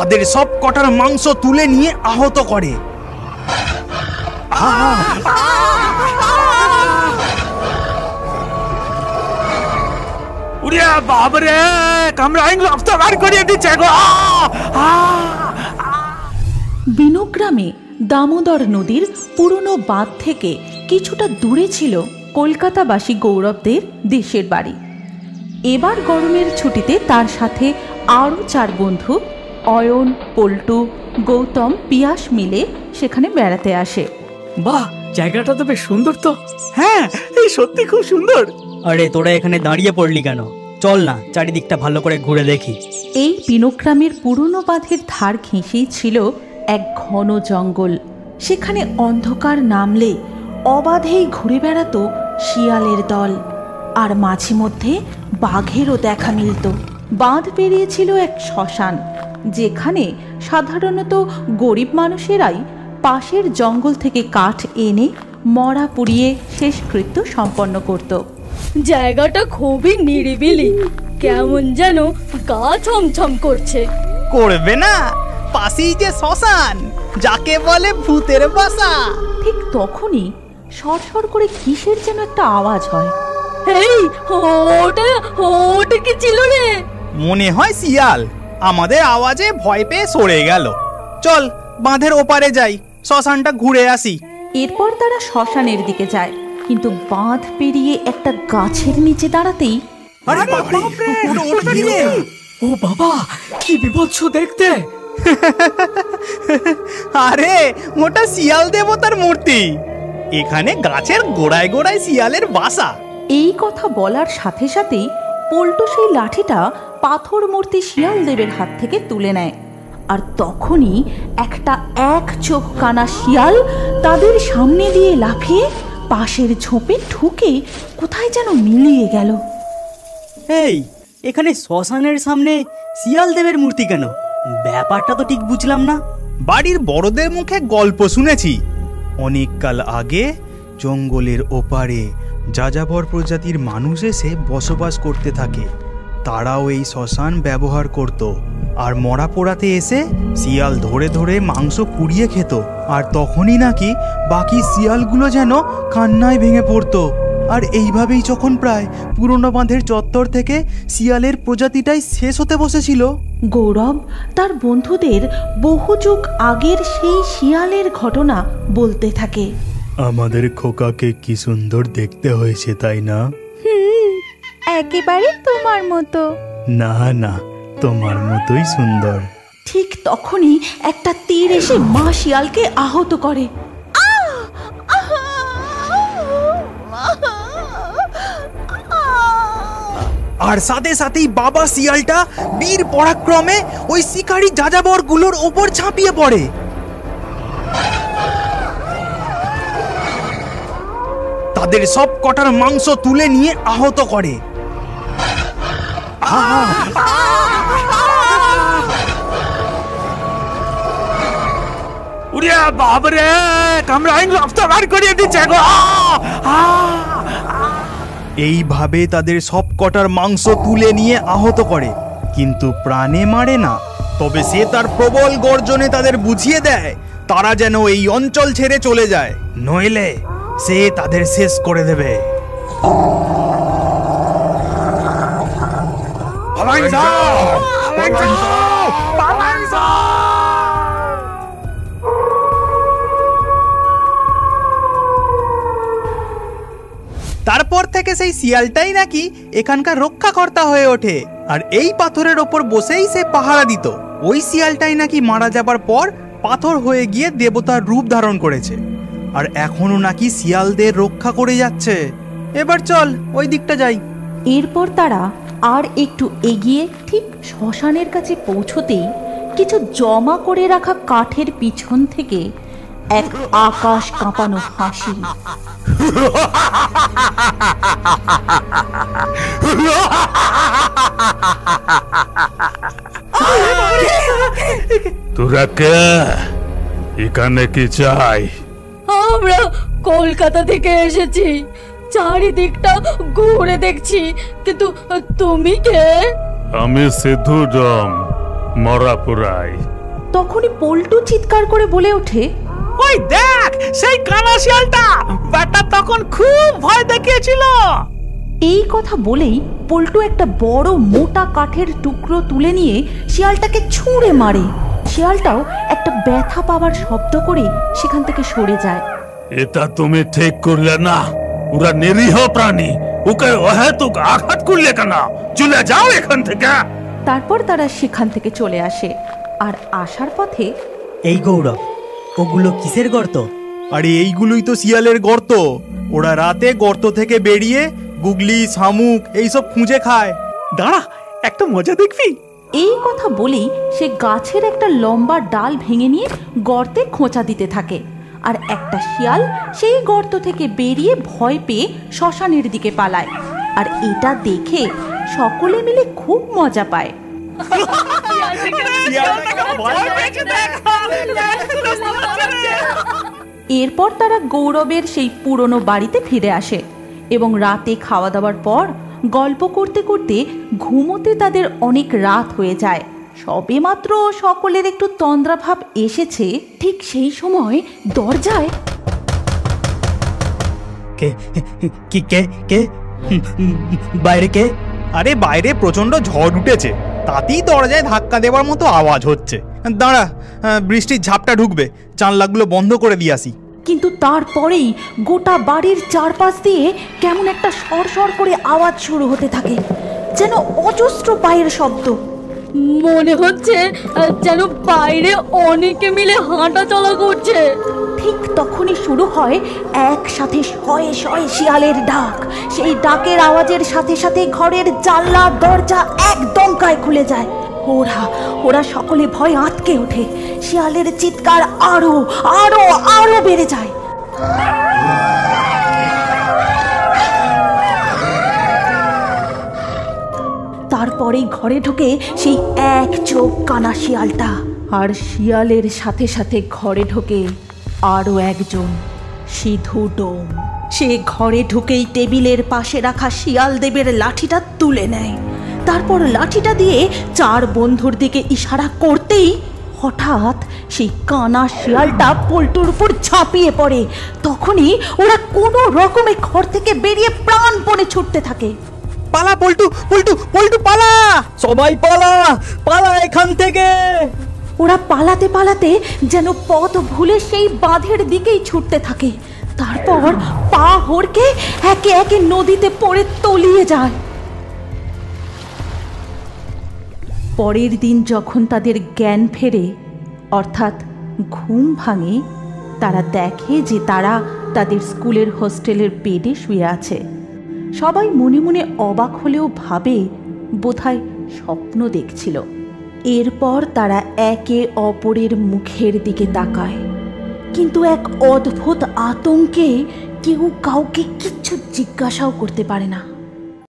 তাদের সব কটার মাংস তুলে নিয়ে আহত করে। বাবরে বিনুগ্রামে দামোদর নদীর পুরনো বাঁধ থেকে কিছুটা দূরে ছিল কলকাতাবাসী গৌরবদের দেশের বাড়ি। এবার গরমের ছুটিতে তার সাথে আরও 4 বন্ধু অয়ন, পল্টু, গৌতম, পিয়াস মিলে সেখানে বেড়াতে আসে। বাহ, জায়গাটা তো বেশ সুন্দর। তো হ্যাঁ, এই সত্যি খুব সুন্দর। আরে তোরা এখানে দাঁড়িয়ে পড়লি কেন? চল না চারিদিকটা ভালো করে ঘুরে দেখি। এই বিনুগ্রামের পুরনো বাঁধের ধার ঘেঁষেই ছিল এক ঘন জঙ্গল। সেখানে অন্ধকার নামলে অবাধেই ঘুরে বেড়াতো শিয়ালের দল, আর মাঝে মধ্যে বাঘেরও দেখা মিলত। বাঁধ পেরিয়েছিল এক শ্মশান, যেখানে সাধারণত গরিব মানুষেরাই পাশের জঙ্গল থেকে কাঠ এনে মরা পুড়িয়ে শেষকৃত্য সম্পন্ন করত। জায়গাটা খুবই নিরিবিলি, কেমন যেন গা ছমছম করছে। করবে না, পাশেই যে শ্মশান, যাকে বলে ভূতের বাসা। ঠিক তখনই সরসর করে কিসের যেন একটা আওয়াজ হয়। এই, ওটা কি ছিল রে? মনে হয় শিয়াল। আমাদের আওয়াজে ভয় পেয়ে সরে গেল। চল বাঁধের ওপারে যাই, শ্মশানটা ঘুরে আসি। এরপর তারা শ্মশানের দিকে যায়, কিন্তু বাঁধ পেরিয়ে একটা গাছের নিচে দাঁড়াতেই ও বাবা, কি বিভৎস দেখতে! আরে ওটা শিয়াল দেবতার মূর্তি। এখানে গাছের গোড়ায় গোড়ায় শিয়ালের বাসা। এই কথা বলার সাথে সাথেই পল্টু সেই লাঠিটা পাথর মূর্তি শিয়াল দেবের হাত থেকে তুলে নেয়। আর তখনই একটা 1 চোখ কানা শিয়াল তাদের সামনে দিয়ে লাফিয়ে পাশের ঝোপে ঢুকে কোথায় যেন মিলিয়ে গেল। এই, এখানে শ্মশানের সামনে শিয়াল দেবের মূর্তি কেন? ব্যাপারটা তো ঠিক বুঝলাম না। বাড়ির বড়দের মুখে গল্প শুনেছি, অনেককাল আগে জঙ্গলের ওপারে যাযাবর প্রজাতির মানুষ এসে বসবাস করতে থাকে। তারাও এই শ্মশান ব্যবহার করত, আর মরা পোড়াতে এসে শিয়াল ধরে ধরে মাংস পুড়িয়ে খেত। আর তখনই নাকি বাকি শিয়ালগুলো যেন কান্নায় ভেঙে পড়তো। আর এইভাবেই যখন প্রায় পুরনো বাঁধের চত্বর থেকে শিয়ালের প্রজাতিটাই শেষ হতে বসেছিল, গৌরব তার বন্ধুদের বহু যুগ আগের সেই শিয়ালের ঘটনা বলতে থাকে। আমাদের খোকাকে কি সুন্দর দেখতে হয়েছে, তাই না? একেবারে তোমার মতো। না না, তোমার মতোই সুন্দর। ঠিক তখনই একটা তীর এসে মা শিয়ালকে আহত করে। আর সাথে সাথেই বাবা শিয়ালটা বীর পরাক্রমে ওই শিকারী যাযাবর গুলোর ওপর ঝাঁপিয়ে পড়ে। তাদের সব কটার মাংস তুলে নিয়ে আহত করে। বাবরে, এইভাবে তাদের সব কটার মাংস তুলে নিয়ে আহত করে, কিন্তু প্রাণে মারে না। তবে সে তার প্রবল গর্জনে তাদের বুঝিয়ে দেয় তারা যেন এই অঞ্চল ছেড়ে চলে যায়, নইলে সে তাদের শেষ করে দেবে। তারপর থেকে সেই শিয়ালটাই নাকি এখানকার রক্ষাকর্তা হয়ে ওঠে, আর এই পাথরের ওপর বসেই সে পাহারা দিত। ওই শিয়ালটাই নাকি মারা যাবার পর পাথর হয়ে গিয়ে দেবতার রূপ ধারণ করেছে, আর এখনো নাকি শিয়ালদের রক্ষা করে যাচ্ছে। এবার চল ওই দিকটা যাই। এরপর তারা আর একটু এগিয়ে ঠিক শ্মশানের কাছে পৌঁছতেই কিছু জমা করে রাখা কাঠের পিছন থেকে এক আকাশ কাঁপানো হাসি। তোরা কে? এখানে কি চাই? আমরা কলকাতা থেকে এসেছি, চারিদিকটা ঘুরে দেখছি, কিন্তু তুমি কে? আমি সিদ্ধুরাম, মরা পুরাই। তখনই পল্টু চিৎকার করে বলে ওঠে, ওই দেখ সেই কানা শিয়ালটা, ব্যাটা তখন খুব ভয় দেখিয়েছিল। এই কথা বলেই পল্টু একটা বড় মোটা কাঠের টুকরো তুলে নিয়ে শিয়ালটাকে ছুঁড়ে মারে। শিয়ালটাও একটা ব্যথা পাওয়ার শব্দ করে সেখান থেকে সরে যায়। এটা তুমি ঠিক করলে না, ওরা নিরীহ প্রাণী, ওকে অহেতুক আঘাত করলে কেন? চলে যাও এখান থেকে। তারপর তারা সেখান থেকে চলে আসে। আর আসার পথে, এই গৌরব, ওগুলো কিসের গর্ত? আরে এইগুলোই তো শিয়ালের গর্ত। ওরা রাতে গর্ত থেকে বেরিয়ে গুগলি, শামুক এইসব খুঁজে খায়। দাঁড়া, একটা মজা দেখবি। এই কথা বলেই সে গাছের একটা লম্বা ডাল ভেঙে নিয়ে গর্তে খোঁচা দিতে থাকে। আর একটা শিয়াল সেই গর্ত থেকে বেরিয়ে ভয় পেয়ে শ্মশানের দিকে পালায়। আর এটা দেখে সকলে মিলে খুব মজা পায়। এরপর তারা গৌরবের সেই পুরনো বাড়িতে ফিরে আসে এবং রাতে খাওয়া দাওয়ার পর গল্প করতে করতে ঘুমোতে তাদের অনেক রাত হয়ে যায়। সবে মাত্র সকলের একটু তন্দ্রাভাব এসেছে, ঠিক সেই সময় দরজায় কে কি কে কে বাইরে কে? আরে বাইরে প্রচন্ড ঝড় উঠেছে, তাতেই দরজায় ধাক্কা দেওয়ার মতো আওয়াজ হচ্ছে। দাঁড়া, বৃষ্টির ঝাপটা ঢুকবে, জানলাগুলো বন্ধ করে দিয়ে আসি। কিন্তু তারপরেই গোটা বাড়ির চারপাশ দিয়ে কেমন একটা সরসর করে আওয়াজ শুরু হতে থাকে, যেন অজস্র পায়ের শব্দ। মনে হচ্ছে যেন বাইরে অনেকে মিলে হাঁটা চলা করছে। ঠিক তখনই শুরু হয় একসাথে শয়ে শয়ে শিয়ালের ডাক। সেই ডাকের আওয়াজের সাথে সাথে ঘরের জানলা দরজা একদম গায়ে খুলে যায়। ওরা সকলে ভয় আঁতকে ওঠে। শিয়ালের চিৎকার আরো আরো আরো বেড়ে যায়। তারপরেই ঘরে ঢুকে সেই এক চোখ কানা শিয়ালটা। আর শিয়ালের সাথে সাথে ঘরে ঢোকে আরো একজন, সিধু ডোম। সে ঘরে ঢুকেই টেবিলের পাশে রাখা শিয়াল দেবের লাঠিটা তুলে নেয়। তারপর লাঠিটা দিয়ে চার বন্ধুর দিকে ইশারা করতেই হঠাৎ সেই কানা শিয়ালটা পল্টুর উপর ঝাঁপিয়ে পড়ে। তখনই ওরা কোনো রকমে ঘর থেকে বেরিয়ে প্রাণপণে ছুটতে থাকে। পালা পল্টু, পল্টু, পল্টু পালা! সবাই পালা, পালা এখান থেকে! ওরা পালাতে পালাতে যেন পথ ভুলে সেই বাঁধের দিকেই ছুটতে থাকে। তারপর পা হড়কে একে একে নদীতে পড়ে তলিয়ে যায়। পরের দিন যখন তাদের জ্ঞান ফেরে, অর্থাৎ ঘুম ভাঙে, তারা দেখে যে তারা তাদের স্কুলের হোস্টেলের বেডে শুয়ে আছে। সবাই মনে মনে অবাক হলেও ভাবে বোধহয় স্বপ্ন দেখছিল। এরপর তারা একে অপরের মুখের দিকে তাকায়, কিন্তু এক অদ্ভুত আতঙ্কে কেউ কাউকে কিচ্ছু জিজ্ঞাসাও করতে পারে না।